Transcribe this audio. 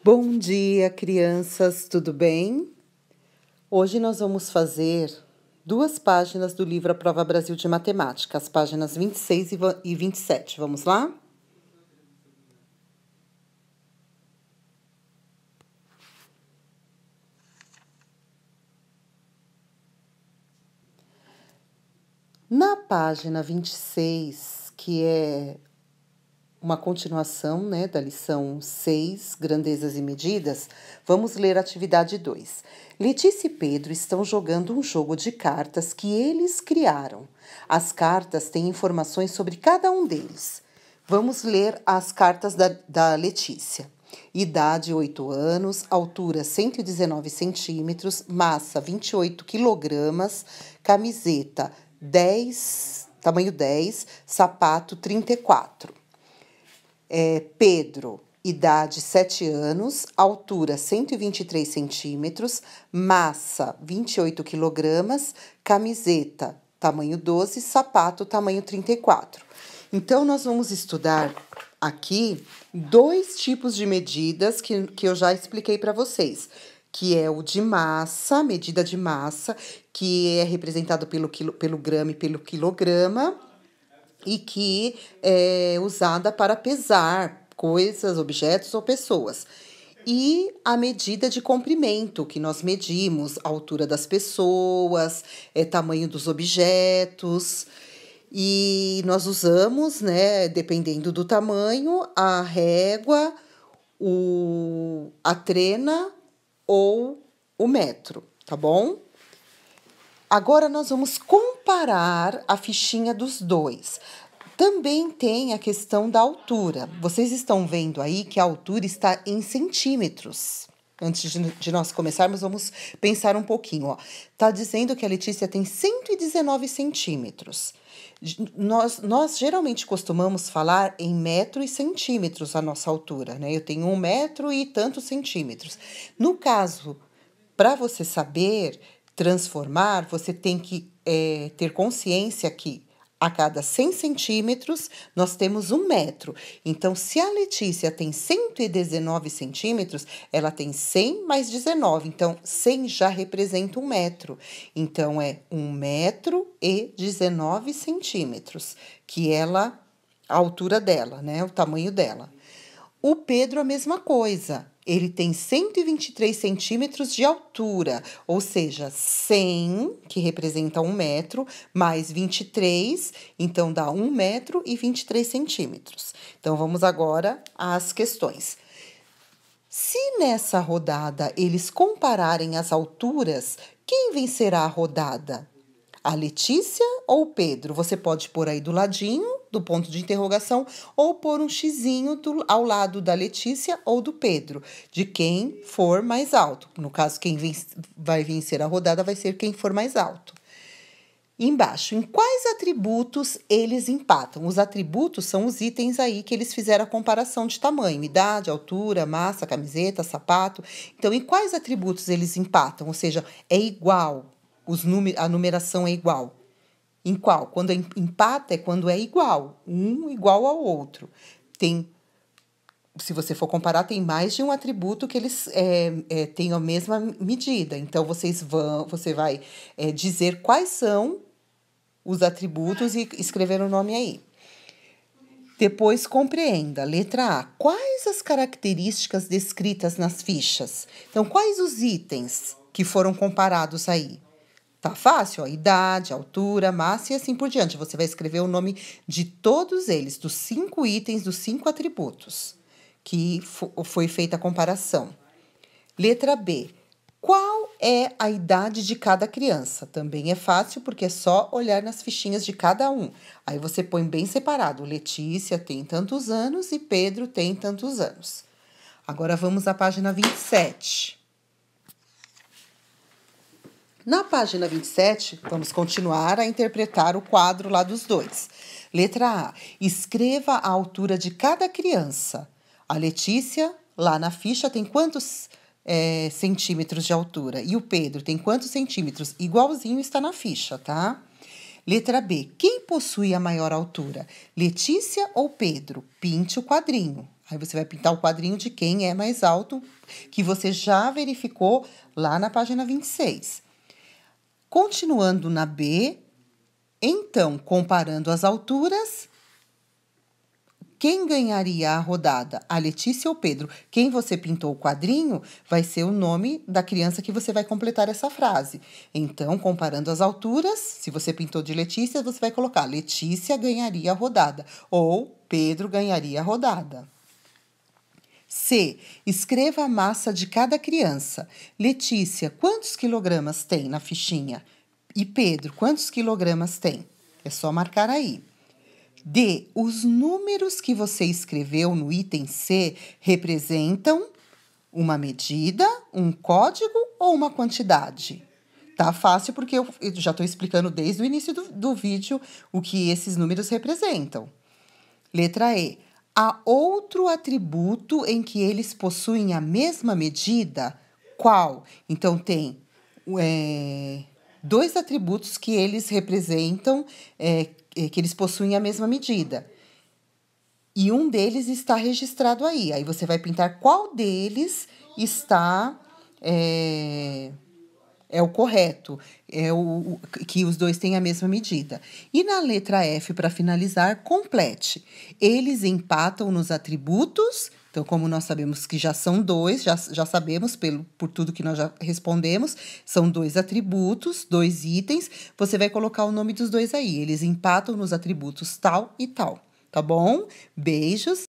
Bom dia, crianças, tudo bem? Hoje nós vamos fazer 2 páginas do livro A Prova Brasil de Matemática, as páginas 26 e 27. Vamos lá? Na página 26, que é uma continuação, da lição 6, Grandezas e Medidas, vamos ler a atividade 2. Letícia e Pedro estão jogando um jogo de cartas que eles criaram. As cartas têm informações sobre cada um deles. Vamos ler as cartas da Letícia. Idade 8 anos, altura 119 centímetros, massa 28 quilogramas, camiseta 10, tamanho 10, sapato 34. Pedro, idade 7 anos, altura 123 centímetros, massa 28 quilogramas, camiseta tamanho 12, sapato tamanho 34. Então, nós vamos estudar aqui 2 tipos de medidas que eu já expliquei para vocês, que é o de massa, medida de massa, que é representado pelo grama e pelo quilograma, e que é usada para pesar coisas, objetos ou pessoas. E a medida de comprimento, que nós medimos a altura das pessoas, tamanho dos objetos. E nós usamos, dependendo do tamanho, a régua, a trena ou o metro, tá bom? Agora nós vamos comparar a fichinha dos dois. Também tem a questão da altura. Vocês estão vendo aí que a altura está em centímetros. Antes de nós começarmos, vamos pensar um pouquinho. Está dizendo que a Letícia tem 119 centímetros. Nós geralmente costumamos falar em metro e centímetros a nossa altura, né? Eu tenho 1 metro e tantos centímetros. No caso, para você saber transformar, você tem que ter consciência que a cada 100 centímetros nós temos 1 metro. Então, se a Letícia tem 119 centímetros, ela tem 100 mais 19. Então, 100 já representa 1 metro. Então, é 1 metro e 19 centímetros, que a altura dela, o tamanho dela. O Pedro, a mesma coisa. Ele tem 123 centímetros de altura, ou seja, 100, que representa 1 metro, mais 23, então dá 1 metro e 23 centímetros. Então, vamos agora às questões. Se nessa rodada eles compararem as alturas, quem vencerá a rodada? A Letícia ou o Pedro? Você pode pôr aí do ladinho do ponto de interrogação ou pôr um xizinho ao lado da Letícia ou do Pedro, de quem for mais alto. No caso, quem vai vencer a rodada vai ser quem for mais alto. Embaixo, em quais atributos eles empatam? Os atributos são os itens aí que eles fizeram a comparação de tamanho, idade, altura, massa, camiseta, sapato. Então, em quais atributos eles empatam? Ou seja, é igual. A numeração é igual. Em qual? Quando empata é quando é igual. Um igual ao outro. Se você for comparar, tem mais de um atributo que eles têm a mesma medida. Então, você vai dizer quais são os atributos e escrever o nome aí. Depois, compreenda. Letra A. Quais as características descritas nas fichas? Então, quais os itens que foram comparados aí? Tá fácil, ó, idade, altura, massa e assim por diante. Você vai escrever o nome de todos eles, dos 5 itens, dos 5 atributos que foi feita a comparação. Letra B. Qual é a idade de cada criança? Também é fácil, porque é só olhar nas fichinhas de cada um. Aí você põe bem separado. Letícia tem tantos anos e Pedro tem tantos anos. Agora vamos à página 27. Na página 27, vamos continuar a interpretar o quadro lá dos dois. Letra A. Escreva a altura de cada criança. A Letícia, lá na ficha, tem quantos centímetros de altura? E o Pedro tem quantos centímetros? Igualzinho está na ficha, tá? Letra B. Quem possui a maior altura? Letícia ou Pedro? Pinte o quadrinho. Aí você vai pintar o quadrinho de quem é mais alto, que você já verificou lá na página 26. Continuando na B, então, comparando as alturas, quem ganharia a rodada? A Letícia ou Pedro? Quem você pintou o quadrinho vai ser o nome da criança que você vai completar essa frase. Então, comparando as alturas, se você pintou de Letícia, você vai colocar Letícia ganharia a rodada ou Pedro ganharia a rodada. C. Escreva a massa de cada criança. Letícia, quantos quilogramas tem na fichinha? E Pedro, quantos quilogramas tem? É só marcar aí. D. Os números que você escreveu no item C representam uma medida, um código ou uma quantidade? Tá fácil porque eu já estou explicando desde o início do vídeo o que esses números representam. Letra E. Há outro atributo em que eles possuem a mesma medida? Qual? Então, tem dois atributos que eles representam, que eles possuem a mesma medida. E um deles está registrado aí. Aí você vai pintar qual deles está o correto, que os dois têm a mesma medida. E na letra F, para finalizar, complete. Eles empatam nos atributos. Então, como nós sabemos que já são dois, já sabemos por tudo que nós já respondemos, são dois atributos, dois itens, você vai colocar o nome dos dois aí. Eles empatam nos atributos tal e tal, tá bom? Beijos!